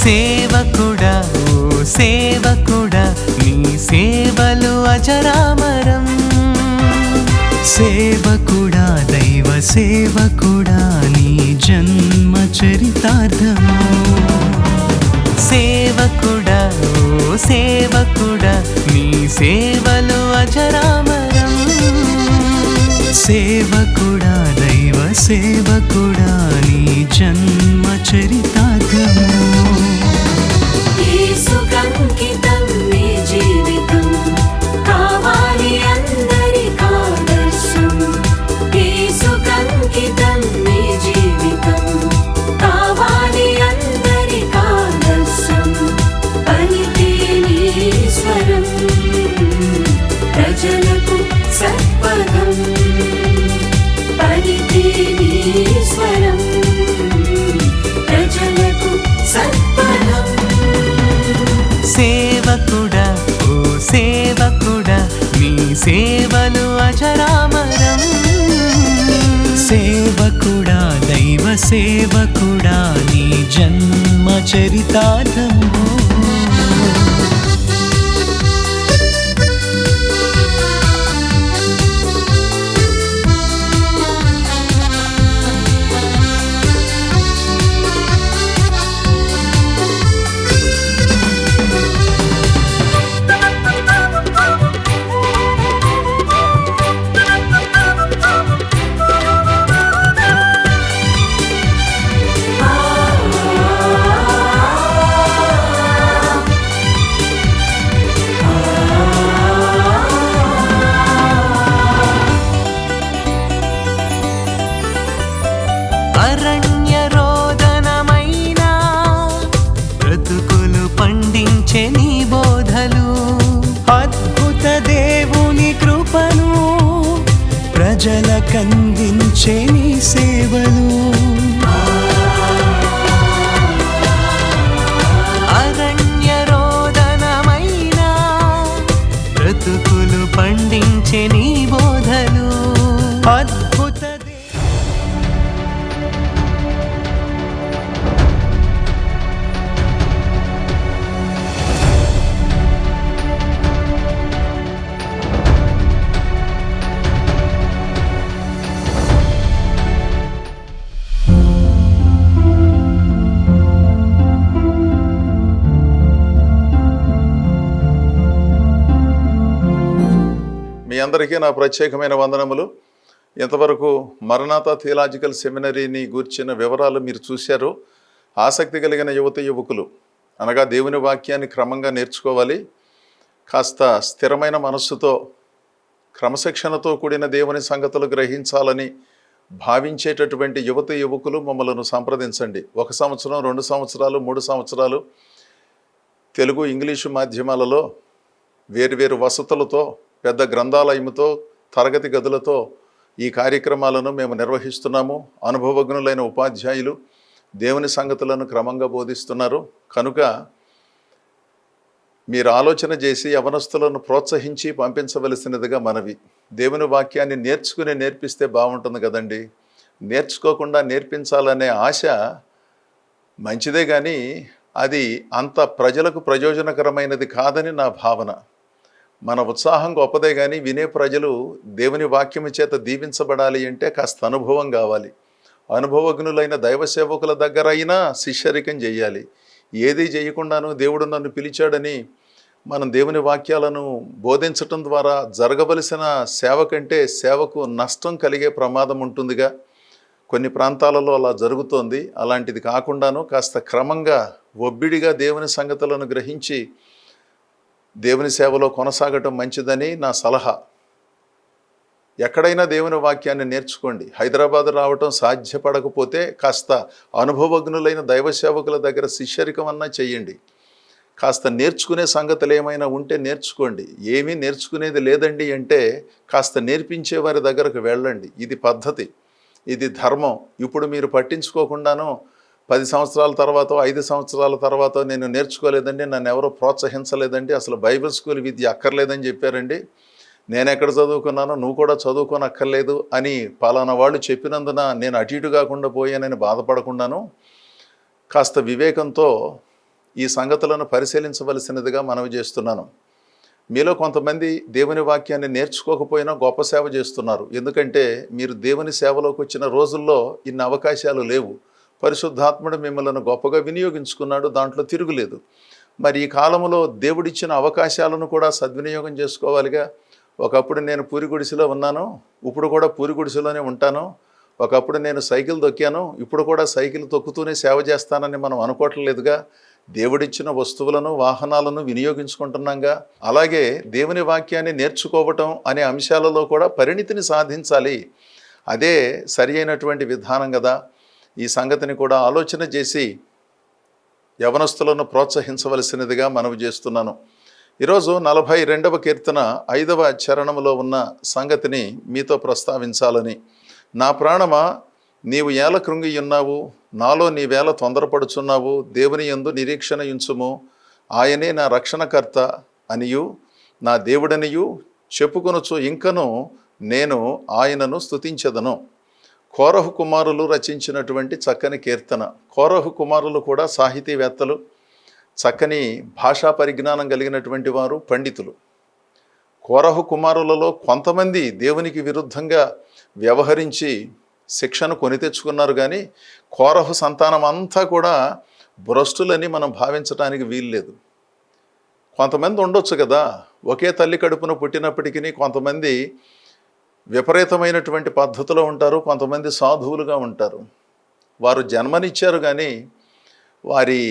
సేవకుడా ఓ సేవకుడా నీ సేవలు అజరామరం. సేవకుడా దైవ సేవకుడా నీ జన్మ చరితార్థము. సేవకుడా ఓ సేవకుడా నీ సేవలు అజరామరం. సేవకుడా దైవ సేవకుడా నీ జన్మ చరితార్థము. యేసుకంకితం నీ జీవితం కావాలి అందరికి ఆదర్శం. యేసుకంకితం నీ జీవితం కావాలి అందరికి ఆదర్శం. పలికే నీ స్వరం ప్రజలకు సత్పథం. పలికే నీ స్వరం ప్రజలకు సత్పథం. సేవకుడా ఓ సేవకుడా నీ సేవలు అజరామరం. సేవకుడా దైవ సేవకుడా నీ జన్మ చరితార్థము. అరణ్య రోదనమైనా బ్రతుకులు పండించే నీ బోధలు. అద్భుత దేవుని కృపను ప్రజలకందించే నీ సేవలు. అరణ్య రోదనమైనా బ్రతుకులు పండించే నీ బోధలు. అద్భుత మీ అందరికీ నా ప్రత్యేకమైన వందనములు. ఇంతవరకు మరణాత థియలాజికల్ సెమినరీని గూర్చిన వివరాలు మీరు చూశారు. ఆసక్తి కలిగిన యువకులు అనగా దేవుని వాక్యాన్ని క్రమంగా నేర్చుకోవాలి. కాస్త స్థిరమైన మనస్సుతో క్రమశిక్షణతో కూడిన దేవుని సంగతులు గ్రహించాలని భావించేటటువంటి యువకులు మమ్మల్ని సంప్రదించండి. 1 సంవత్సరం 2 సంవత్సరాలు 3 సంవత్సరాలు తెలుగు ఇంగ్లీషు మాధ్యమాలలో వేరువేరు వసతులతో పెద్ద గ్రంథాలయముతో తరగతి గదులతో ఈ కార్యక్రమాలను మేము నిర్వహిస్తున్నాము. అనుభవజ్ఞులైన ఉపాధ్యాయులు దేవుని సంగతులను క్రమంగా బోధిస్తున్నారు. కనుక మీరు ఆలోచన చేసి యవనస్తులను ప్రోత్సహించి పంపించవలసినదిగా మనవి. దేవుని వాక్యాన్ని నేర్పిస్తే బాగుంటుంది కదండి. నేర్చుకోకుండా నేర్పించాలనే ఆశ మంచిదే, కానీ అది అంత ప్రజలకు ప్రయోజనకరమైనది కాదని నా భావన. మన ఉత్సాహం గొప్పదే, కానీ వినే ప్రజలు దేవుని వాక్యము చేత దీవించబడాలి అంటే కాస్త అనుభవం కావాలి. అనుభవజ్ఞులైన దైవ సేవకుల దగ్గర అయినా శిష్యరికం చేయాలి. ఏదీ చేయకుండాను దేవుడు నన్ను పిలిచాడని మనం దేవుని వాక్యాలను బోధించటం ద్వారా జరగవలసిన సేవ కంటే సేవకు నష్టం కలిగే ప్రమాదం ఉంటుందిగా. కొన్ని ప్రాంతాలలో అలా జరుగుతోంది. అలాంటిది కాకుండాను కాస్త క్రమంగా ఒబ్బిడిగా దేవుని సంగతులను గ్రహించి దేవుని సేవలో కొనసాగటం మంచిదని నా సలహా. ఎక్కడైనా దేవుని వాక్యాన్ని నేర్చుకోండి. హైదరాబాద్ రావటం సాధ్యపడకపోతే కాస్త అనుభవజ్ఞులైన దైవ సేవకుల దగ్గర శిష్యరికం అన్నా చెయ్యండి. కాస్త నేర్చుకునే సంగతులు ఏమైనా ఉంటే నేర్చుకోండి. ఏమీ నేర్చుకునేది లేదండి అంటే కాస్త నేర్పించే వారి దగ్గరకు వెళ్ళండి. ఇది పద్ధతి, ఇది ధర్మం. ఇప్పుడు మీరు పట్టించుకోకుండాను 10 సంవత్సరాల తర్వాత 5 సంవత్సరాల తర్వాత నేను నేర్చుకోలేదండి, నన్ను ఎవరో ప్రోత్సహించలేదండి, అసలు బైబిల్ స్కూల్ విద్య అక్కర్లేదని చెప్పారండి, నేను ఎక్కడ చదువుకున్నానో నువ్వు కూడా చదువుకోనక్కర్లేదు అని పలానా వాళ్ళు చెప్పినందున నేను అటు ఇటు కాకుండా పోయానని బాధపడకుండాను కాస్త వివేకంతో ఈ సంగతులను పరిశీలించవలసినదిగా మనవి చేస్తున్నాను. మీలో కొంతమంది దేవుని వాక్యాన్ని నేర్చుకోకపోయినా గొప్ప సేవ చేస్తున్నారు. ఎందుకంటే మీరు దేవుని సేవలోకి వచ్చిన రోజుల్లో ఇన్ని అవకాశాలు లేవు. పరిశుద్ధాత్ముడు మిమ్మల్ని గొప్పగా వినియోగించుకున్నాడు, దాంట్లో తిరుగులేదు. మరి ఈ కాలంలో దేవుడిచ్చిన అవకాశాలను కూడా సద్వినియోగం చేసుకోవాలిగా. ఒకప్పుడు నేను పూరి గుడిసెలో ఉన్నాను, ఇప్పుడు కూడా పూరి గుడిసెలోనే ఉంటాను. ఒకప్పుడు నేను సైకిల్ తొక్కాను, ఇప్పుడు కూడా సైకిల్ తొక్కుతూనే సేవ చేస్తానని మనం అనుకోవట్లేదుగా. దేవుడిచ్చిన వస్తువులను వాహనాలను వినియోగించుకుంటున్నాంగా. అలాగే దేవుని వాక్యాన్ని నేర్చుకోవటం అనే అంశాలలో కూడా పరిణితిని సాధించాలి. అదే సరి అయినటువంటి విధానం కదా. ఈ సంగతిని కూడా ఆలోచన చేసి యవనస్తులను ప్రోత్సహించవలసినదిగా మనవి చేస్తున్నాను. ఈరోజు 42వ కీర్తన 5వ చరణంలో ఉన్న సంగతిని మీతో ప్రస్తావించాలని. నా ప్రాణమా, నీవు ఏల కృంగియున్నావు, నాలో నీవేళ తొందరపడుచున్నావు. దేవుని యందు నిరీక్షణ ఉంచుము, ఆయనే నా రక్షణకర్త అనియు నా దేవుడనియు చెప్పుకొనుచు ఇంకను నేను ఆయనను స్తుతించెదను. కోరహు కుమారులు రచించినటువంటి చక్కని కీర్తన. కోరహు కుమారులు కూడా సాహితీవేత్తలు, చక్కని భాషా పరిజ్ఞానం కలిగినటువంటి వారు, పండితులు. కోరహు కుమారులలో కొంతమంది దేవునికి విరుద్ధంగా వ్యవహరించి శిక్షను కొని తెచ్చుకున్నారు, కానీ కోరహు సంతానం అంతా కూడా భ్రష్టులని మనం భావించడానికి వీల్లేదు. కొంతమంది ఉండొచ్చు కదా, ఒకే తల్లి కడుపున పుట్టినప్పటికీ కొంతమంది విపరీతమైనటువంటి పద్ధతిలో ఉంటారు, కొంతమంది సాధువులుగా ఉంటారు. వారు జన్మనిచ్చారు కానీ వారి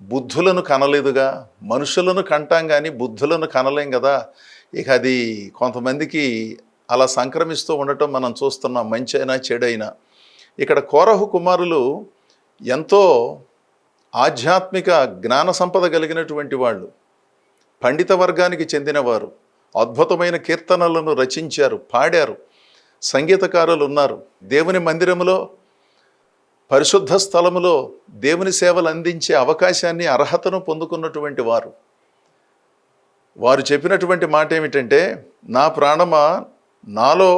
బుద్ధులను కనలేదుగా. మనుషులను కంటాం కానీ బుద్ధులను కనలేం కదా. ఇక అది కొంతమందికి అలా సంక్రమిస్తూ ఉండటం మనం చూస్తున్నాం, మంచి అయినా చెడైనా. ఇక్కడ కోరహు కుమారులు ఎంతో ఆధ్యాత్మిక జ్ఞాన సంపద కలిగినటువంటి వాళ్ళు, పండిత వర్గానికి చెందినవారు. అద్భుతమైన కీర్తనలను రచించారు, పాడారు, సంగీతకారులు ఉన్నారు. దేవుని మందిరములో, పరిశుద్ధ స్థలములో దేవుని సేవలు అందించే అవకాశాన్ని, అర్హతను పొందుకున్నటువంటి వారు. వారు చెప్పినటువంటి మాట ఏమిటంటే, నా ప్రాణమా, నాలో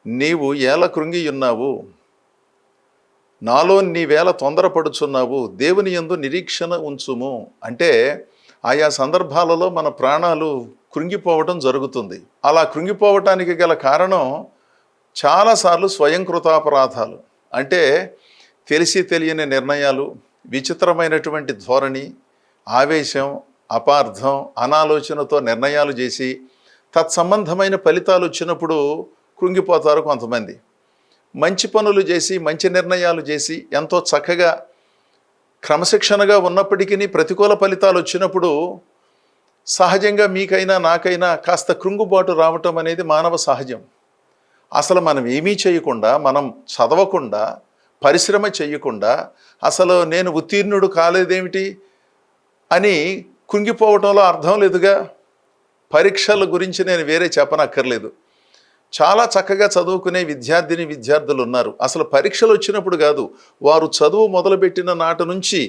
నీవు ఏల కృంగియున్నావు, నాలో నీవేళ తొందరపడుచున్నావు, దేవుని యందు నిరీక్షణ ఉంచుము. అంటే ఆయా సందర్భాలలో మన ప్రాణాలు కృంగిపోవటం జరుగుతుంది. అలా కృంగిపోవటానికి గల కారణం చాలాసార్లు స్వయంకృతాపరాధాలు. అంటే తెలిసి తెలియని నిర్ణయాలు, విచిత్రమైనటువంటి ధోరణి, ఆవేశం, అపార్థం, అనాలోచనతో నిర్ణయాలు చేసి తత్సంబంధమైన ఫలితాలు వచ్చినప్పుడు కృంగిపోతారు కొంతమంది. మంచి పనులు చేసి, మంచి నిర్ణయాలు చేసి, ఎంతో చక్కగా క్రమశిక్షణగా ఉన్నప్పటికీ ప్రతికూల ఫలితాలు వచ్చినప్పుడు సహజంగా మీకైనా నాకైనా కాస్త కృంగుబాటు రావటం అనేది మానవ సహజం. అసలు మనం ఏమీ చేయకుండా, మనం చదవకుండా, పరిశ్రమ చేయకుండా అసలు నేను ఉత్తీర్ణుడు కాలేదేమిటి అని కృంగిపోవటంలో అర్థం లేదుగా. పరీక్షల గురించి నేను వేరే చెప్పనక్కర్లేదు. చాలా చక్కగా చదువుకునే విద్యార్థులు ఉన్నారు. అసలు పరీక్షలు వచ్చినప్పుడు కాదు, వారు చదువు మొదలుపెట్టిన నాటి నుంచి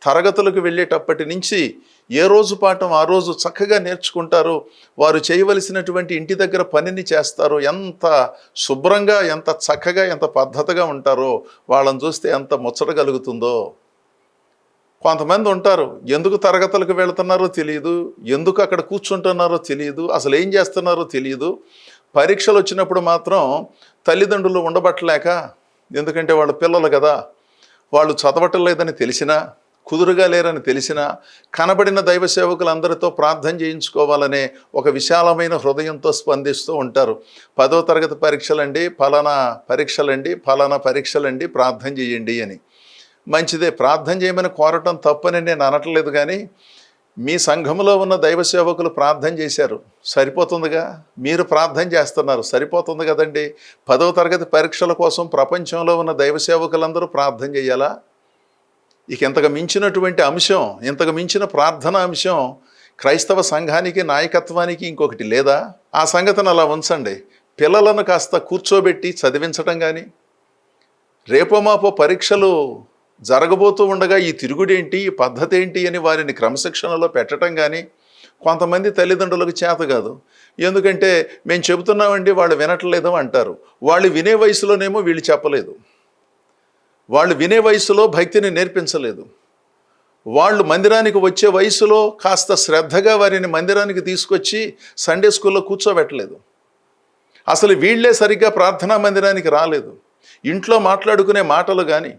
తరగతులకు వెళ్ళేటప్పటి నుంచి ఏ రోజు పాఠం ఆ రోజు చక్కగా నేర్చుకుంటారు. వారు చేయవలసినటువంటి ఇంటి దగ్గర పనిని చేస్తారు. ఎంత శుభ్రంగా, ఎంత చక్కగా, ఎంత పద్ధతిగా ఉంటారో వాళ్ళని చూస్తే ఎంత ముచ్చట కలుగుతుందో. కొంతమంది ఉంటారు, ఎందుకు తరగతులకు వెళుతున్నారో తెలియదు, ఎందుకు అక్కడ కూర్చుంటున్నారో తెలియదు, అసలు ఏం చేస్తున్నారో తెలియదు. పరీక్షలు వచ్చినప్పుడు మాత్రం తల్లిదండ్రులు ఉండబట్టలేక, ఎందుకంటే వాళ్ళ పిల్లలు కదా, వాళ్ళు చదవటం లేదని తెలిసినా, కుదురుగా లేరని తెలిసినా, కనబడిన దైవ సేవకులందరితో ప్రార్థన చేయించుకోవాలనే ఒక విశాలమైన హృదయంతో స్పందిస్తూ ఉంటారు. 10వ తరగతి పరీక్షలండి, ఫలానా పరీక్షలండి, ఫలానా పరీక్షలండి, ప్రార్థన చేయండి అని. మంచిదే, ప్రార్థన చేయమని కోరటం తప్పని నేను అనట్లేదు, కానీ మీ సంఘంలో ఉన్న దైవ సేవకులు ప్రార్థన చేశారు, సరిపోతుందిగా. మీరు ప్రార్థన చేస్తున్నారు, సరిపోతుంది కదండి. 10వ తరగతి పరీక్షల కోసం ప్రపంచంలో ఉన్న దైవ సేవకులందరూ ప్రార్థన చేయాలా? ఇక ఇంతకు మించినటువంటి అంశం, ఇంతకు మించిన ప్రార్థన అంశం క్రైస్తవ సంఘానికి, నాయకత్వానికి ఇంకొకటి లేదా? ఆ సంగతిని అలా ఉంచండి. పిల్లలను కాస్త కూర్చోబెట్టి చదివించడం కానీ, రేపో మాపో పరీక్షలు జరగబోతూ ఉండగా ఈ తిరుగుడేంటి, ఈ పద్ధతి ఏంటి అని వారిని క్రమశిక్షణలో పెట్టడం కానీ కొంతమంది తల్లిదండ్రులకు చేత కాదు. ఎందుకంటే మేము చెబుతున్నామండి, వాళ్ళు వినట్లేదు అంటారు. వాళ్ళు వినే వయసులోనేమో వీళ్ళు చెప్పలేదు, వాళ్ళు వినే వయసులో భక్తిని నేర్పించలేదు. వాళ్ళు మందిరానికి వచ్చే వయసులో కాస్త శ్రద్ధగా వారిని మందిరానికి తీసుకొచ్చి సండే స్కూల్లో కూర్చోబెట్టలేదు. అసలు వీళ్ళే సరిగ్గా ప్రార్థనా మందిరానికి రాలేదు. ఇంట్లో మాట్లాడుకునే మాటలు కానీ,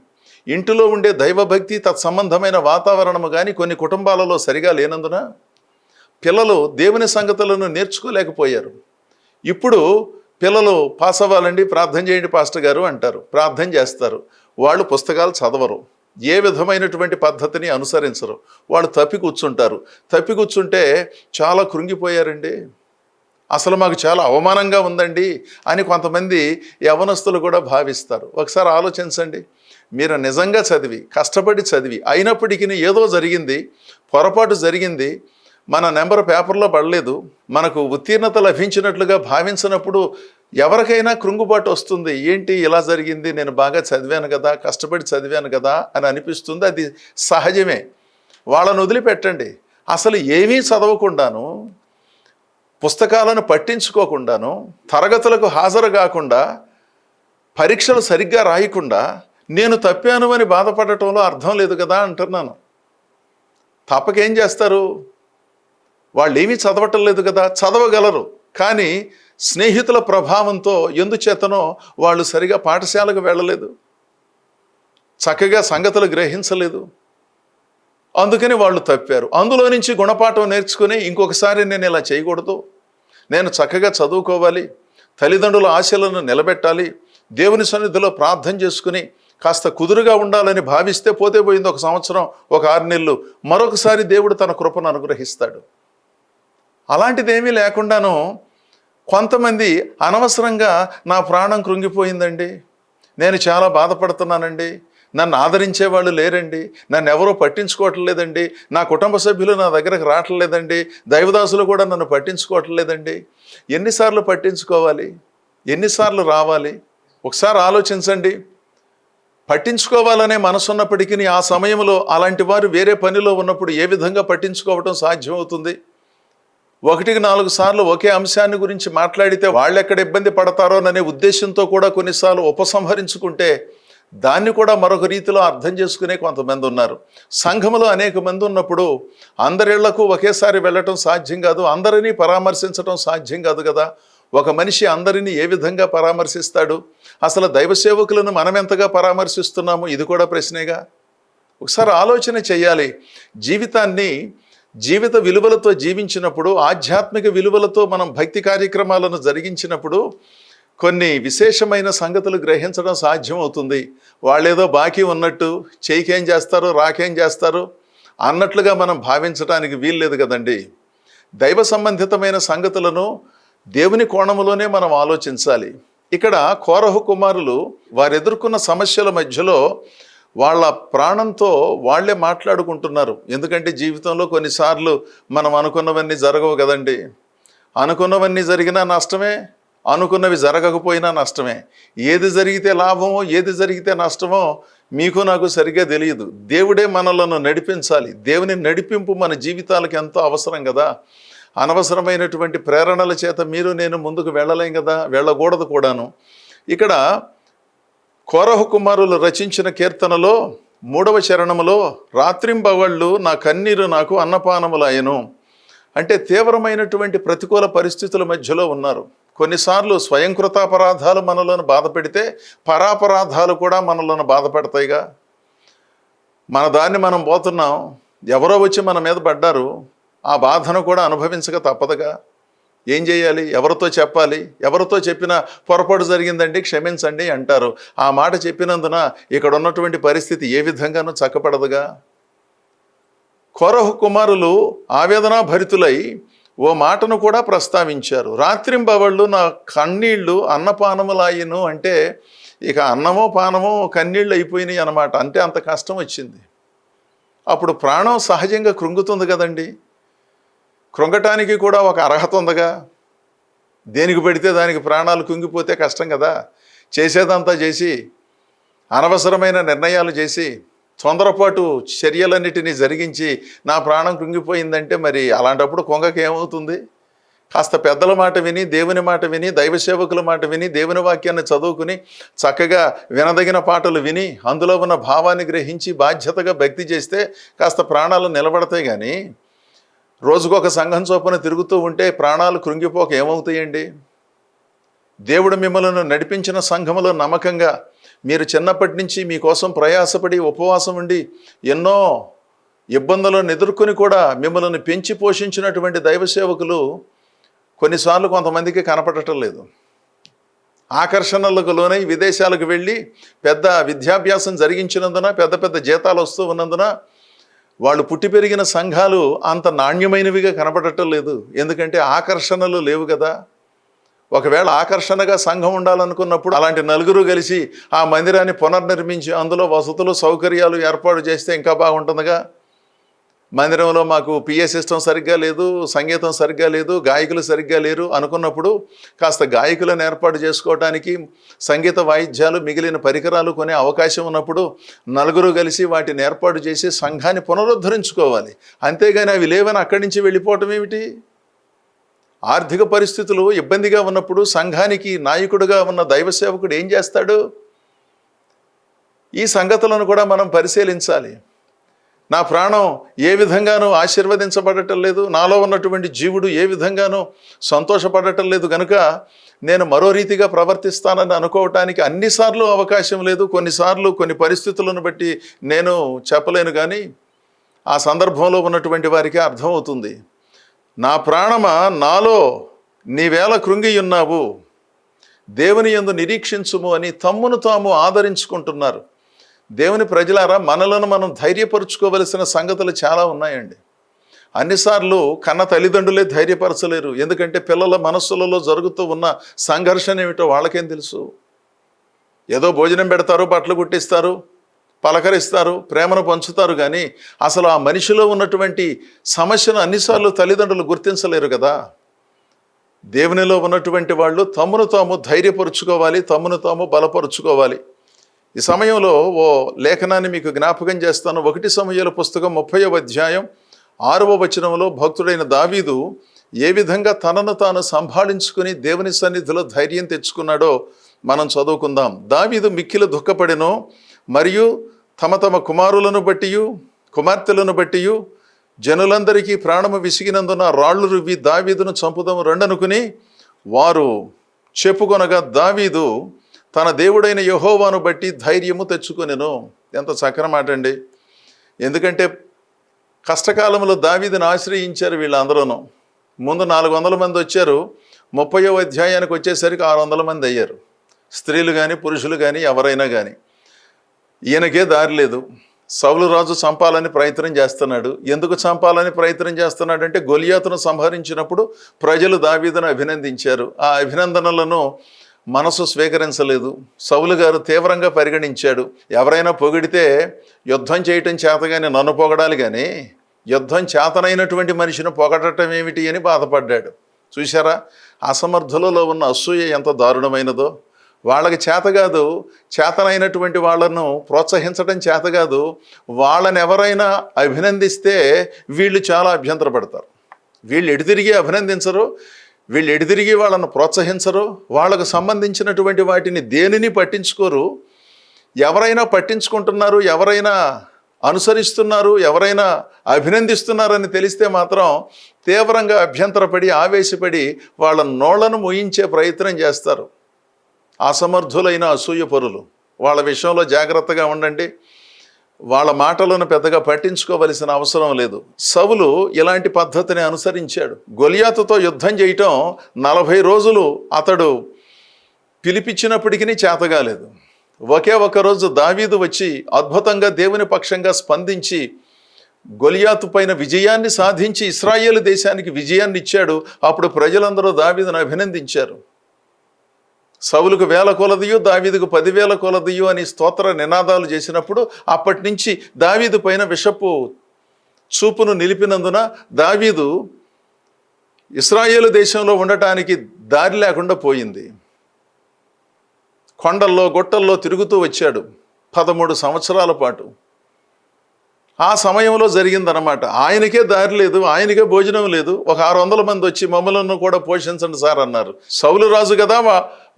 ఇంటిలో ఉండే దైవభక్తి తత్సంబంధమైన వాతావరణము కానీ కొన్ని కుటుంబాలలో సరిగా లేనందున పిల్లలు దేవుని సంగతులను నేర్చుకోలేకపోయారు. ఇప్పుడు పిల్లలు పాస్ అవ్వాలండి, ప్రార్థన చేయండి పాస్టర్ గారు అంటారు, ప్రార్థన చేస్తారు. వాళ్ళు పుస్తకాలు చదవరు, ఏ విధమైనటువంటి పద్ధతిని అనుసరించరు. వాళ్ళు తప్పి కూర్చుంటే చాలా కృంగిపోయారండి, అసలు మాకు చాలా అవమానంగా ఉందండి అని కొంతమంది యవనస్తులు కూడా భావిస్తారు. ఒకసారి ఆలోచించండి, మీరు నిజంగా చదివి కష్టపడి చదివి అయినప్పటికీ ఏదో జరిగింది, పొరపాటు జరిగింది, మన నెంబర్ పేపర్లో పడలేదు, మనకు ఉత్తీర్ణత లభించినట్లుగా భావించినప్పుడు ఎవరికైనా కృంగుబాటు వస్తుంది. ఏంటి ఇలా జరిగింది, నేను బాగా చదివాను కదా, కష్టపడి చదివాను కదా అని అనిపిస్తుంది. అది సహజమే. వాళ్ళను వదిలిపెట్టండి. అసలు ఏమీ చదవకుండాను, పుస్తకాలను పట్టించుకోకుండాను, తరగతులకు హాజరు కాకుండా, పరీక్షలు సరిగ్గా రాయకుండా నేను తప్పాను అని బాధపడటంలో అర్థం లేదు కదా అంటున్నాను. తప్పకేం చేస్తారు? వాళ్ళు ఏమీ చదవటం లేదు కదా, చదవగలరు కానీ స్నేహితుల ప్రభావంతో ఎందుచేతనో వాళ్ళు సరిగా పాఠశాలకు వెళ్ళలేదు, చక్కగా సంగతులు గ్రహించలేదు, అందుకని వాళ్ళు తప్పారు. అందులో నుంచి గుణపాఠం నేర్చుకుని ఇంకొకసారి నేను ఇలా చేయకూడదు, నేను చక్కగా చదువుకోవాలి, తల్లిదండ్రుల ఆశలను నిలబెట్టాలి, దేవుని సన్నిధిలో ప్రార్థన చేసుకుని కాస్త కుదురుగా ఉండాలని భావిస్తే పోతే పోయింది ఒక సంవత్సరం, ఒక 6 నెలలు, మరొకసారి దేవుడు తన కృపను అనుగ్రహిస్తాడు. అలాంటిదేమీ లేకుండాను కొంతమంది అనవసరంగా నా ప్రాణం కృంగిపోయిందండి, నేను చాలా బాధపడుతున్నానండి, నన్ను ఆదరించేవాళ్ళు లేరండి, నన్ను ఎవరూ పట్టించుకోవట్లేదండి, నా కుటుంబ సభ్యులు నా దగ్గరకు రావట్లేదండి, దైవదాసులు కూడా నన్ను పట్టించుకోవట్లేదండి. ఎన్నిసార్లు పట్టించుకోవాలి, ఎన్నిసార్లు రావాలి? ఒకసారి ఆలోచించండి. పట్టించుకోవాలనే మనసున్నప్పటికీ ఆ సమయంలో అలాంటి వారు వేరే పనిలో ఉన్నప్పుడు ఏ విధంగా పట్టించుకోవటం సాధ్యమవుతుంది? 1-4 సార్లు ఒకే అంశాన్ని గురించి మాట్లాడితే వాళ్ళు ఎక్కడ ఇబ్బంది పడతారోననే ఉద్దేశంతో కూడా కొన్నిసార్లు ఉపసంహరించుకుంటే దాన్ని కూడా మరొక రీతిలో అర్థం చేసుకునే కొంతమంది ఉన్నారు. సంఘములో అనేక మంది ఉన్నప్పుడు అందరిళ్లకు ఒకేసారి వెళ్ళటం సాధ్యం కాదు, అందరినీ పరామర్శించడం సాధ్యం కాదు కదా. ఒక మనిషి అందరినీ ఏ విధంగా పరామర్శిస్తాడు? అసలు దైవ సేవకులను మనం ఎంతగా పరామర్శిస్తున్నాము? ఇది కూడా ప్రశ్నేగా. ఒకసారి ఆలోచన చేయాలి. జీవిత విలువలతో జీవించినప్పుడు, ఆధ్యాత్మిక విలువలతో మనం భక్తి కార్యక్రమాలను జరిగించినప్పుడు కొన్ని విశేషమైన సంగతులు గ్రహించడం సాధ్యం అవుతుంది. వాళ్ళేదో బాకీ ఉన్నట్టు, చేయికేం చేస్తారు రాకేం చేస్తారు అన్నట్లుగా మనం భావించడానికి వీల్లేదు కదండి. దైవ సంబంధితమైన సంగతులను దేవుని కోణములోనే మనం ఆలోచించాలి. ఇక్కడ కోరహు కుమారులు వారు ఎదుర్కొన్న సమస్యల మధ్యలో వాళ్ళ ప్రాణంతో వాళ్ళే మాట్లాడుకుంటున్నారు. ఎందుకంటే జీవితంలో కొన్నిసార్లు మనం అనుకున్నవన్నీ జరగవు కదండి. అనుకున్నవన్నీ జరిగినా నష్టమే, అనుకున్నవి జరగకపోయినా నష్టమే. ఏది జరిగితే లాభమో ఏది జరిగితే నష్టమో మీకు నాకు సరిగ్గా తెలియదు. దేవుడే మనలను నడిపించాలి. దేవుని నడిపింపు మన జీవితాలకు ఎంతో అవసరం కదా. అనవసరమైనటువంటి ప్రేరణల చేత మీరు నేను ముందుకు వెళ్ళలేం కదా, వెళ్ళకూడదు కూడాను. ఇక్కడ కోరహు కుమారులు రచించిన కీర్తనలో 3వ చరణములో రాత్రింబవళ్ళు నా కన్నీరు నాకు అన్నపానములాయను అంటే తీవ్రమైనటువంటి ప్రతికూల పరిస్థితుల మధ్యలో ఉన్నారు. కొన్నిసార్లు స్వయంకృతాపరాధాలు మనలను బాధ పెడితే పరాపరాధాలు కూడా మనలను బాధ పెడతాయిగా. మన దాన్ని మనం పోతున్నాం, ఎవరో వచ్చి మన మీద పడ్డారు, ఆ బాధను కూడా అనుభవించక తప్పదుగా. ఏం చేయాలి? ఎవరితో చెప్పాలి? ఎవరితో చెప్పినా పొరపాటు జరిగిందండి క్షమించండి అంటారు. ఆ మాట చెప్పినందున ఇక్కడ ఉన్నటువంటి పరిస్థితి ఏ విధంగానూ చక్కపడదుగా. కోరహు కుమారులు ఆవేదన భరితులై ఓ మాటను కూడా ప్రస్తావించారు. రాత్రింబవళ్ళు నా కన్నీళ్లు అన్నపానములాయను అంటే ఇక అన్నమో పానమో కన్నీళ్ళు అయిపోయినాయి అన్నమాట. అంటే అంత కష్టం వచ్చింది. అప్పుడు ప్రాణం సహజంగా కృంగుతుంది కదండి. కృంగటానికి కూడా ఒక అర్హత ఉందిగా. దేనికి పెడితే దానికి ప్రాణాలు కుంగిపోతే కష్టం కదా. చేసేదంతా చేసి అనవసరమైన నిర్ణయాలు చేసి తొందరపాటు చర్యలన్నిటినీ జరిగించి నా ప్రాణం కృంగిపోయిందంటే మరి అలాంటప్పుడు కొంగకి ఏమవుతుంది? కాస్త పెద్దల మాట విని, దేవుని మాట విని, దైవ సేవకుల మాట విని, దేవుని వాక్యాన్ని చదువుకుని, చక్కగా వినదగిన పాటలు విని, అందులో ఉన్న భావాన్ని గ్రహించి బాధ్యతగా భక్తి చేస్తే కాస్త ప్రాణాలు నిలబడతాయి. కానీ రోజుకొక సంఘం చొప్పున తిరుగుతూ ఉంటే ప్రాణాలు కృంగిపోక ఏమవుతాయండి? దేవుడు మిమ్మల్ని నడిపించిన సంఘములో నమ్మకంగా మీరు చిన్నప్పటి నుంచి మీకోసం ప్రయాసపడి ఉపవాసం ఉండి ఎన్నో ఇబ్బందులను ఎదుర్కొని కూడా మిమ్మల్ని పెంచి పోషించినటువంటి దైవ సేవకులు కొన్నిసార్లు కొంతమందికి కనపడటం లేదు. ఆకర్షణలకు లోనై విదేశాలకు వెళ్ళి పెద్ద విద్యాభ్యాసం జరిగించినందున, పెద్ద పెద్ద జీతాలు వస్తూ ఉన్నందున వాళ్ళు పుట్టి పెరిగిన సంఘాలు అంత నాణ్యమైనవిగా కనపడటం లేదు. ఎందుకంటే ఆకర్షణలు లేవు కదా. ఒకవేళ ఆకర్షణగా సంఘం ఉండాలనుకున్నప్పుడు అలాంటి నలుగురు కలిసి ఆ మందిరాన్ని పునర్నిర్మించి అందులో వసతులు సౌకర్యాలు ఏర్పాటు చేస్తే ఇంకా బాగుంటుందిగా. మందిరంలో మాకు పిఏ సిస్టమ్ సరిగ్గా లేదు, సంగీతం సరిగ్గా లేదు, గాయకులు సరిగ్గా లేరు అనుకున్నప్పుడు కాస్త గాయకులను ఏర్పాటు చేసుకోవడానికి, సంగీత వాయిద్యాలు మిగిలిన పరికరాలు కొనే అవకాశం ఉన్నప్పుడు నలుగురు కలిసి వాటిని ఏర్పాటు చేసి సంఘాన్ని పునరుద్ధరించుకోవాలి. అంతేగాని అవి లేవని అక్కడి నుంచి వెళ్ళిపోవటం ఏమిటి? ఆర్థిక పరిస్థితులు ఇబ్బందిగా ఉన్నప్పుడు సంఘానికి నాయకుడిగా ఉన్న దైవ సేవకుడు ఏం చేస్తాడు? ఈ సంగతులను కూడా మనం పరిశీలించాలి. నా ప్రాణం ఏ విధంగానూ ఆశీర్వదించబడటం లేదు, నాలో ఉన్నటువంటి జీవుడు ఏ విధంగానూ సంతోషపడటం లేదు కనుక నేను మరో రీతిగా ప్రవర్తిస్తానని అనుకోవటానికి అన్నిసార్లు అవకాశం లేదు. కొన్నిసార్లు కొన్ని పరిస్థితులను బట్టి నేను చెప్పలేను, కానీ ఆ సందర్భంలో ఉన్నటువంటి వారికి అర్థమవుతుంది. నా ప్రాణమా, నాలో నీవేళ కృంగి ఉన్నావు, దేవుని యందు నిరీక్షించుము అని తమ్మును తాము ఆదరించుకుంటున్నారు. దేవుని ప్రజలారా, మనలను మనం ధైర్యపరుచుకోవలసిన సంగతులు చాలా ఉన్నాయండి. అన్నిసార్లు కన్న తల్లిదండ్రులే ధైర్యపరచలేరు. ఎందుకంటే పిల్లల మనస్సులలో జరుగుతూ ఉన్న సంఘర్షణ ఏమిటో వాళ్ళకేం తెలుసు. ఏదో భోజనం పెడతారు, బట్టలు కుట్టిస్తారు, పలకరిస్తారు, ప్రేమను పంచుతారు, కానీ అసలు ఆ మనిషిలో ఉన్నటువంటి సమస్యను అన్నిసార్లు తల్లిదండ్రులు గుర్తించలేరు కదా. దేవునిలో ఉన్నటువంటి వాళ్ళు తమను తాము ధైర్యపరుచుకోవాలి, తమను తాము బలపరుచుకోవాలి. ఈ సమయంలో ఓ లేఖనాన్ని మీకు జ్ఞాపకం చేస్తాను. 1 సమూయేలు పుస్తకం 30వ అధ్యాయం 6వ వచనంలో భక్తుడైన దావీదు ఏ విధంగా తనను తాను సంభాళించుకుని దేవుని సన్నిధిలో ధైర్యం తెచ్చుకున్నాడో మనం చదువుకుందాం. దావీదు మిక్కిలి దుఃఖపడెను, మరియు తమ తమ కుమారులను బట్టియు కుమార్తెలను బట్టియు జనులందరికీ ప్రాణము విసిగినందున రాళ్ళు రువ్వి దావీదును చంపుదాము రెండనుకుని వారు చెప్పుకొనగా దావీదు తన దేవుడైన యెహోవాను బట్టి ధైర్యము తెచ్చుకొనెను. ఎంత చక్కని మాట అండి. ఎందుకంటే కష్టకాలంలో దావీదును ఆశ్రయించారు వీళ్ళందరూను. ముందు 400 మంది వచ్చారు, 30వ అధ్యాయానికి వచ్చేసరికి 600 మంది అయ్యారు. స్త్రీలు కానీ పురుషులు కానీ ఎవరైనా కానీ. ఈయనకే దారి లేదు. సౌలు రాజు చంపాలని ప్రయత్నం చేస్తున్నాడు. ఎందుకు చంపాలని ప్రయత్నం చేస్తున్నాడంటే గొలియాతును సంహరించినప్పుడు ప్రజలు దావీదును అభినందించారు. ఆ అభినందనలను మనసు స్వీకరించలేదు. సౌలు గారు తీవ్రంగా పరిగణించాడు. ఎవరైనా పొగిడితే యుద్ధం చేయటం చేతగానే నన్ను పొగడాలి, కానీ యుద్ధం చేతనైనటువంటి మనిషిని పొగడటం ఏమిటి అని బాధపడ్డాడు. చూశారా, అసమర్థులలో ఉన్న అసూయ ఎంత దారుణమైనదో. వాళ్ళకి చేతగాదు, చేతనైనటువంటి వాళ్ళను ప్రోత్సహించడం చేతగాదు. వాళ్ళని ఎవరైనా అభినందిస్తే వీళ్ళు చాలా అభ్యంతరపడతారు. వీళ్ళు ఎడితిరిగి అభినందించరు, వీళ్ళు ఎడితిరిగి వాళ్ళను ప్రోత్సహించరు, వాళ్ళకు సంబంధించినటువంటి వాటిని దేనిని పట్టించుకోరు. ఎవరైనా పట్టించుకుంటున్నారు, ఎవరైనా అనుసరిస్తున్నారు, ఎవరైనా అభినందిస్తున్నారని తెలిస్తే మాత్రం తీవ్రంగా అభ్యంతరపడి ఆవేశపడి వాళ్ళ నోళ్లను మోయించే ప్రయత్నం చేస్తారు. అసమర్థులైన అసూయపరులు, వాళ్ళ విషయంలో జాగ్రత్తగా ఉండండి. వాళ్ళ మాటలను పెద్దగా పట్టించుకోవలసిన అవసరం లేదు. సౌలు ఇలాంటి పద్ధతిని అనుసరించాడు. గొలియాతుతో యుద్ధం చేయటం 40 రోజులు అతడు పిలిపించినప్పటికీ చేతగాలేదు. ఒకే ఒక రోజు దావీదు వచ్చి అద్భుతంగా దేవుని పక్షంగా స్పందించి గొలియాతు పైన విజయాన్ని సాధించి ఇశ్రాయేలు దేశానికి విజయాన్ని ఇచ్చాడు. అప్పుడు ప్రజలందరూ దావీదును అభినందించారు. సౌలుకు 1000 కొలదియు, దావీదుకు 10,000 కొలదియు అని స్తోత్ర నినాదాలు చేసినప్పుడు అప్పటి నుంచి దావీదు పైన విషపు చూపును నిలిపినందున దావీదు ఇశ్రాయేలు దేశంలో ఉండటానికి దారి లేకుండా పోయింది. కొండల్లో గుట్టల్లో తిరుగుతూ వచ్చాడు 13 సంవత్సరాల పాటు. ఆ సమయంలో జరిగిందనమాట. ఆయనకే దారి లేదు, ఆయనకే భోజనం లేదు. ఒక 600 మంది వచ్చి మమ్మల్ని కూడా పోషించండి సార్ అన్నారు. సౌలు రాజు కదా,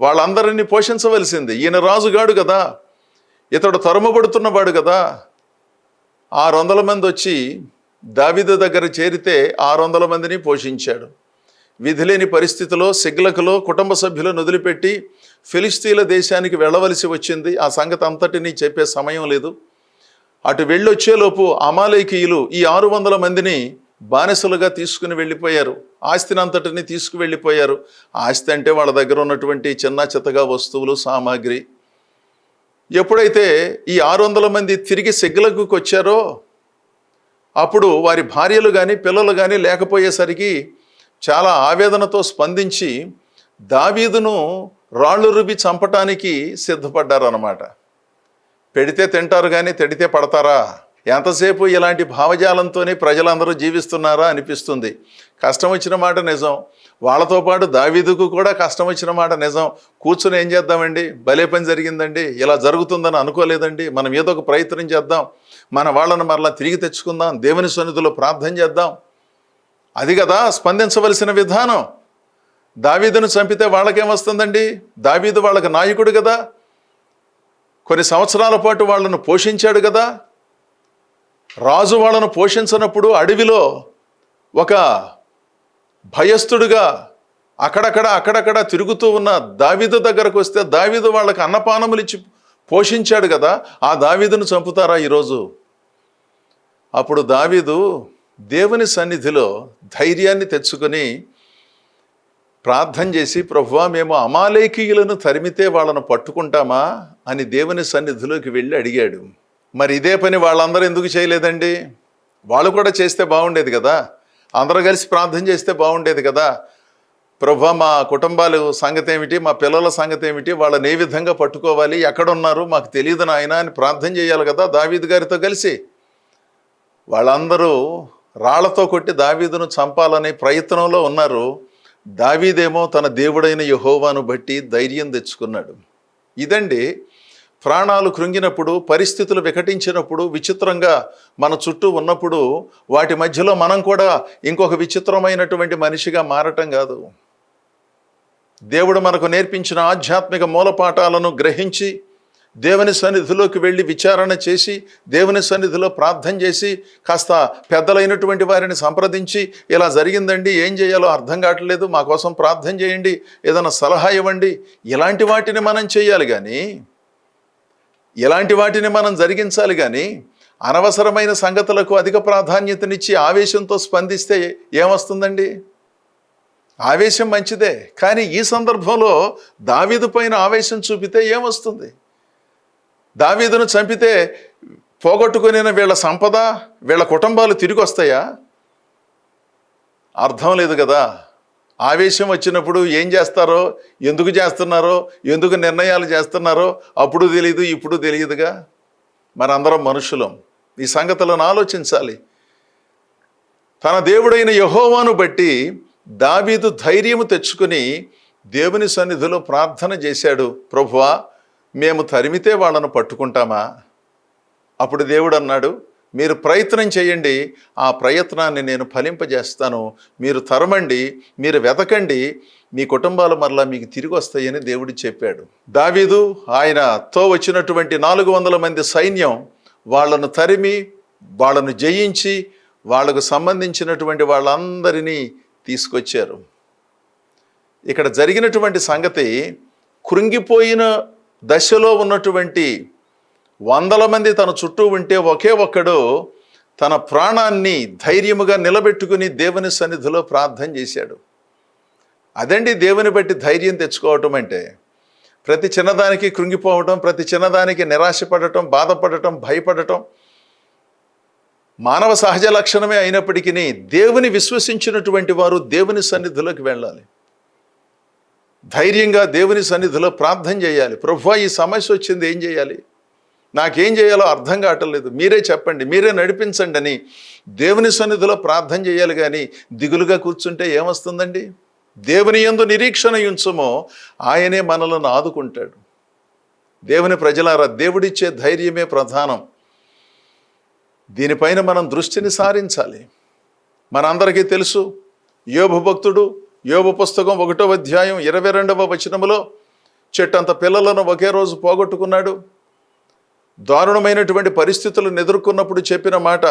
వాళ్ళందరినీ పోషించవలసింది. ఈయన రాజుగాడు కదా, ఇతడు తరుమబడుతున్నవాడు కదా. 600 మంది వచ్చి దావీదు దగ్గర చేరితే 600 మందిని పోషించాడు. విధి లేని పరిస్థితిలో సిగ్లకులో కుటుంబ సభ్యులను వదిలిపెట్టి ఫిలిస్తీన్ల దేశానికి వెళ్ళవలసి వచ్చింది. ఆ సంగతి అంతటినీ చెప్పే సమయం లేదు. అటు వెళ్ళొచ్చేలోపు అమాలేకీయులు ఈ 600 మందిని బానిసలుగా తీసుకుని వెళ్ళిపోయారు. ఆస్తిని అంతటిని తీసుకువెళ్ళిపోయారు. ఆస్తి అంటే వాళ్ళ దగ్గర ఉన్నటువంటి చిన్న చితగా వస్తువులు, సామాగ్రి. ఎప్పుడైతే ఈ 600 మంది తిరిగి సిగ్లగుకు వచ్చారో అప్పుడు వారి భార్యలు కానీ పిల్లలు కానీ లేకపోయేసరికి చాలా ఆవేదనతో స్పందించి దావీదును రాళ్ళు రుబ్బి చంపటానికి సిద్ధపడ్డారు అన్నమాట. పెడితే తింటారు కానీ తిడితే పడతారా? ఎంతసేపు ఇలాంటి భావజాలంతోనే ప్రజలందరూ జీవిస్తున్నారా అనిపిస్తుంది. కష్టం వచ్చిన మాట నిజం, వాళ్ళతో పాటు దావీదుకు కూడా కష్టం వచ్చిన మాట నిజం. కూర్చుని ఏం చేద్దామండి, భలే పని జరిగిందండి, ఇలా జరుగుతుందని అనుకోలేదండి, మనం ఏదో ఒక ప్రయత్నం చేద్దాం, మన వాళ్ళను మరలా తిరిగి తెచ్చుకుందాం, దేవుని సన్నిధిలో ప్రార్థన చేద్దాం. అది కదా స్పందించవలసిన విధానం. దావీదును చంపితే వాళ్ళకేమొస్తుందండి? దావీదు వాళ్ళకి నాయకుడు కదా, కొన్ని సంవత్సరాల పాటు వాళ్ళను పోషించాడు కదా. రాజు వాళ్ళను పోషించినప్పుడు అడవిలో ఒక భయస్థుడుగా అక్కడక్కడ తిరుగుతూ ఉన్న దావీదు దగ్గరకు వస్తే దావీదు వాళ్ళకి అన్నపానములు ఇచ్చి పోషించాడు కదా. ఆ దావీదును చంపుతారా ఈరోజు? అప్పుడు దావీదు దేవుని సన్నిధిలో ధైర్యాన్ని తెచ్చుకొని ప్రార్థన చేసి, ప్రభువా మేము అమాలేకీయులను తరిమితే వాళ్ళను పట్టుకుంటామా అని దేవుని సన్నిధిలోకి వెళ్ళి అడిగాడు. మరి ఇదే పని వాళ్ళందరూ ఎందుకు చేయలేదండి? వాళ్ళు కూడా చేస్తే బాగుండేది కదా, అందరూ కలిసి ప్రార్థన చేస్తే బాగుండేది కదా. ప్రభువా మా కుటుంబాల సంగతి ఏమిటి, మా పిల్లల సంగతి ఏమిటి, వాళ్ళని ఏ విధంగా పట్టుకోవాలి, ఎక్కడున్నారు మాకు తెలియదు నాయన అని ప్రార్థన చేయాలి కదా దావీదు గారితో కలిసి. వాళ్ళందరూ రాళ్లతో కొట్టి దావీదును చంపాలనే ప్రయత్నంలో ఉన్నారు. దావీదేమో తన దేవుడైన యెహోవాను బట్టి ధైర్యం తెచ్చుకున్నాడు. ఇదండి, ప్రాణాలు కృంగినప్పుడు, పరిస్థితులు వికటించినప్పుడు, విచిత్రంగా మన చుట్టూ ఉన్నప్పుడు వాటి మధ్యలో మనం కూడా ఇంకొక విచిత్రమైనటువంటి మనిషిగా మారటం కాదు. దేవుడు మనకు నేర్పించిన ఆధ్యాత్మిక మూలపాఠాలను గ్రహించి దేవుని సన్నిధిలోకి వెళ్ళి విచారణ చేసి దేవుని సన్నిధిలో ప్రార్థన చేసి కాస్త పెద్దలైనటువంటి వారిని సంప్రదించి ఇలా జరిగిందండి, ఏం చేయాలో అర్థం కావట్లేదు, మా కోసం ప్రార్థన చేయండి, ఏదైనా సలహా ఇవ్వండి, ఇలాంటి వాటిని మనం చేయాలి కానీ, ఇలాంటి వాటిని మనం జరిగించాలి కానీ అనవసరమైన సంగతులకు అధిక ప్రాధాన్యతనిచ్చి ఆవేశంతో స్పందిస్తే ఏమొస్తుందండి? ఆవేశం మంచిదే, కానీ ఈ సందర్భంలో దావీదు పైన ఆవేశం చూపితే ఏమొస్తుంది? దావీదును చంపితే పోగొట్టుకునే వీళ్ళ సంపద, వీళ్ళ కుటుంబాలు తిరిగి వస్తాయా? అర్థం లేదు కదా. ఆవేశం వచ్చినప్పుడు ఏం చేస్తారో, ఎందుకు చేస్తున్నారో, ఎందుకు నిర్ణయాలు చేస్తున్నారో అప్పుడు తెలియదు, ఇప్పుడు తెలియదుగా. మనందరం మనుషులం, ఈ సంగతులను ఆలోచించాలి. తన దేవుడైన యెహోవాను బట్టి దావీదు ధైర్యము తెచ్చుకుని దేవుని సన్నిధిలో ప్రార్థన చేశాడు. ప్రభువా మేము తరిమితే వాళ్ళను పట్టుకుంటామా? అప్పుడు దేవుడు అన్నాడు, మీరు ప్రయత్నం చేయండి, ఆ ప్రయత్నాన్ని నేను ఫలింపజేస్తాను. మీరు తరమండి, మీరు వెతకండి, మీ కుటుంబాలు మరలా మీకు తిరిగి వస్తాయని దేవుడు చెప్పాడు. దావీదు ఆయనతో వచ్చినటువంటి 400 మంది సైన్యం వాళ్ళను తరిమి, వాళ్ళను జయించి, వాళ్లకు సంబంధించినటువంటి వాళ్ళందరినీ తీసుకొచ్చారు. ఇక్కడ జరిగినటువంటి సంగతి, కృంగిపోయిన దశలో ఉన్నటువంటి 100 మంది తన చుట్టూ ఉంటే ఒకే ఒక్కడు తన ప్రాణాన్ని ధైర్యముగా నిలబెట్టుకుని దేవుని సన్నిధిలో ప్రార్థన చేశాడు. అదండి దేవుని బట్టి ధైర్యం తెచ్చుకోవటం అంటే. ప్రతి చిన్నదానికి కృంగిపోవటం, ప్రతి చిన్నదానికి నిరాశపడటం, బాధపడటం, భయపడటం మానవ సహజ లక్షణమే అయినప్పటికీ దేవుని విశ్వసించినటువంటి వారు దేవుని సన్నిధిలోకి వెళ్ళాలి. ధైర్యంగా దేవుని సన్నిధిలో ప్రార్థన చేయాలి. ప్రభువా ఈ సమస్య వచ్చింది, ఏం చేయాలి, నాకేం చేయాలో అర్థం కావట్లేదు, మీరే చెప్పండి, మీరే నడిపించండి అని దేవుని సన్నిధిలో ప్రార్థన చేయాలి. కానీ దిగులుగా కూర్చుంటే ఏమొస్తుందండి? దేవుని యందు నిరీక్షణ ఉంచుమో ఆయనే మనలను ఆదుకుంటాడు. దేవుని ప్రజలారా, దేవుడిచ్చే ధైర్యమే ప్రధానం. దీనిపైన మనం దృష్టిని సారించాలి. మనందరికీ తెలుసు, యోబు భక్తుడు యోబు పుస్తకం 1వ అధ్యాయం 22వ వచనములో చెట్టంత పిల్లలను ఒకే రోజు పోగొట్టుకున్నాడు. దారుణమైనటువంటి పరిస్థితులను ఎదుర్కొన్నప్పుడు చెప్పిన మాట,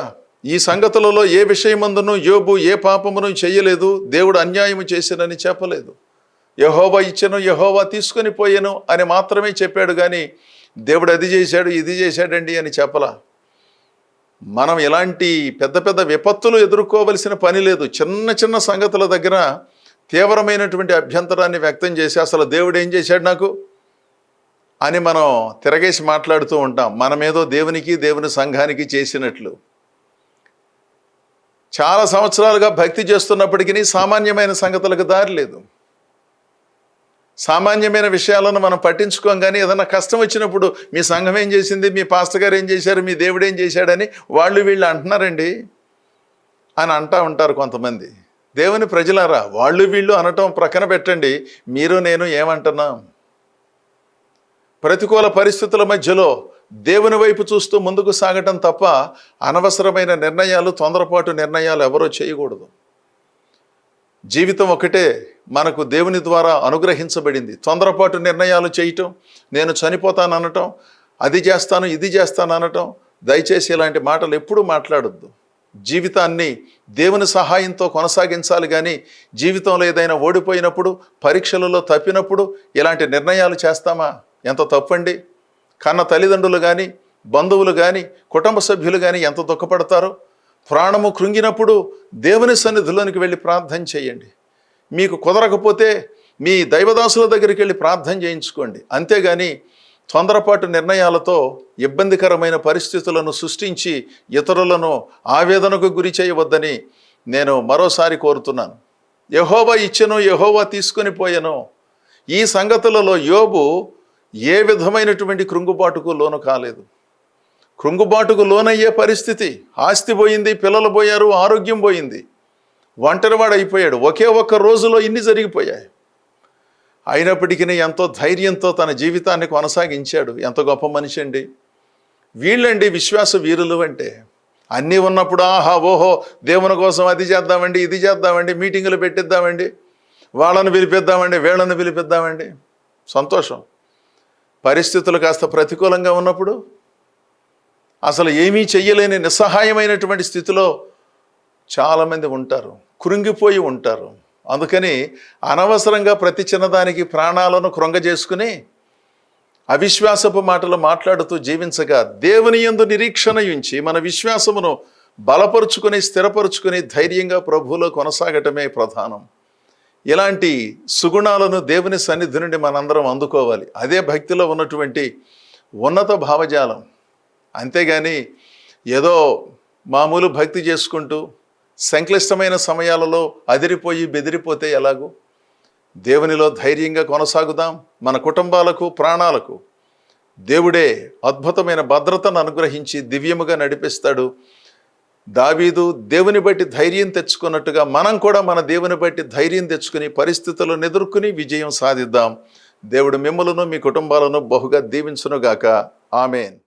ఈ సంగతులలో ఏ విషయమందును యోబు ఏ పాపమును చేయలేదు, దేవుడు అన్యాయము చేసినని చెప్పలేదు. యెహోవా ఇచ్చెను, యెహోవా తీసుకొని పోయెను అని మాత్రమే చెప్పాడు, కానీ దేవుడు అది చేశాడు ఇది చేశాడండి అని చెప్పలా. మనం ఇలాంటి పెద్ద పెద్ద విపత్తులు ఎదుర్కోవలసిన పని లేదు. చిన్న చిన్న సంగతుల దగ్గర తీవ్రమైనటువంటి అభ్యంతరాన్ని వ్యక్తం చేసి అసలు దేవుడు ఏం చేశాడు నాకు అని మనం తిరగేసి మాట్లాడుతూ ఉంటాం. మనమేదో దేవునికి దేవుని సంఘానికి చేసినట్లు. చాలా సంవత్సరాలుగా భక్తి చేస్తున్నప్పటికీ సామాన్యమైన సంగతులకు దారి లేదు. సామాన్యమైన విషయాలను మనం పట్టించుకోం, కానీ ఏదైనా కష్టం వచ్చినప్పుడు మీ సంఘం ఏం చేసింది, మీ పాస్టర్ గారు ఏం చేశారు, మీ దేవుడు ఏం చేశాడని వాళ్ళు వీళ్ళు అంటున్నారండి అని అంటూ ఉంటారు కొంతమంది. దేవుని ప్రజలారా, వాళ్ళు వీళ్ళు అనటం ప్రక్కన పెట్టండి, మీరు నేను ఏమంటున్నాం? ప్రతికూల పరిస్థితుల మధ్యలో దేవుని వైపు చూస్తూ ముందుకు సాగటం తప్ప అనవసరమైన నిర్ణయాలు, తొందరపాటు నిర్ణయాలు ఎవరో చేయకూడదు. జీవితం ఒకటే మనకు దేవుని ద్వారా అనుగ్రహించబడింది. తొందరపాటు నిర్ణయాలు చేయటం, నేను చనిపోతాను అనటం, అది చేస్తాను ఇది చేస్తాను అనటం, దయచేసి ఇలాంటి మాటలు ఎప్పుడూ మాట్లాడొద్దు. జీవితాన్ని దేవుని సహాయంతో కొనసాగించాలి, కానీ జీవితంలో ఏదైనా ఓడిపోయినప్పుడు, పరీక్షలలో తప్పినప్పుడు ఇలాంటి నిర్ణయాలు చేస్తామా? ఎంత తప్పండి. కన్న తల్లిదండ్రులు కానీ, బంధువులు కానీ, కుటుంబ సభ్యులు కానీ ఎంత దుఃఖపడతారో. ప్రాణము కృంగినప్పుడు దేవుని సన్నిధిలోనికి వెళ్ళి ప్రార్థన చేయండి. మీకు కుదరకపోతే మీ దైవదాసుల దగ్గరికి వెళ్ళి ప్రార్థన చేయించుకోండి. అంతేగాని తొందరపాటు నిర్ణయాలతో ఇబ్బందికరమైన పరిస్థితులను సృష్టించి ఇతరులను ఆవేదనకు గురి చేయవద్దని నేను మరోసారి కోరుతున్నాను. యెహోవా ఇచ్చెను, యెహోవా తీసుకొని పోయెను. ఈ సంగతులలో యోబు ఏ విధమైనటువంటి కృంగుబాటుకు లోను కాలేదు. కృంగుబాటుకు లోనయ్యే పరిస్థితి, ఆస్తి పోయింది, పిల్లలు పోయారు, ఆరోగ్యం పోయింది, ఒంటరివాడు అయిపోయాడు. ఒకే ఒక్క రోజులో ఇన్ని జరిగిపోయాయి. అయినప్పటికీ ఎంతో ధైర్యంతో తన జీవితాన్ని కొనసాగించాడు. ఎంత గొప్ప మనిషి అండి. వీళ్ళండి విశ్వాస వీరులు అంటే. అన్నీ ఉన్నప్పుడు ఆహా ఓహో దేవుని కోసం అది చేద్దామండి ఇది చేద్దామండి, మీటింగులు పెట్టిద్దామండి, వాళ్ళను పిలిపిద్దామండి వీళ్ళను పిలిపిద్దామండి, సంతోషం. పరిస్థితులు కాస్త ప్రతికూలంగా ఉన్నప్పుడు అసలు ఏమీ చెయ్యలేని నిస్సహాయమైనటువంటి స్థితిలో చాలామంది ఉంటారు, కృంగిపోయి ఉంటారు. అందుకని అనవసరంగా ప్రతి చిన్నదానికి ప్రాణాలను కృంగజేసుకుని అవిశ్వాసపు మాటలు మాట్లాడుతూ జీవించగా దేవుని యందు నిరీక్షణ ఉంచి మన విశ్వాసమును బలపరుచుకొని స్థిరపరుచుకొని ధైర్యంగా ప్రభువులో కొనసాగటమే ప్రధానం. ఇలాంటి సుగుణాలను దేవుని సన్నిధి నుండి మనందరం అందుకోవాలి. అదే భక్తిలో ఉన్నటువంటి ఉన్నత భావజాలం. అంతేగాని ఏదో మామూలు భక్తి చేసుకుంటూ సంక్లిష్టమైన సమయాలలో అదిరిపోయి బెదిరిపోతే ఎలాగూ? దేవునిలో ధైర్యంగా కొనసాగుదాం. మన కుటుంబాలకు, ప్రాణాలకు దేవుడే అద్భుతమైన భద్రతను అనుగ్రహించి దివ్యముగా నడిపిస్తాడు. దావీదు దేవుని బట్టి ధైర్యం తెచ్చుకున్నట్టుగా మనం కూడా మన దేవుని బట్టి ధైర్యం తెచ్చుకుని పరిస్థితులను ఎదుర్కొని విజయం సాధిద్దాం. దేవుడు మిమ్మలను మీ కుటుంబాలను బహుగా దీవించునుగాక. ఆమేన్.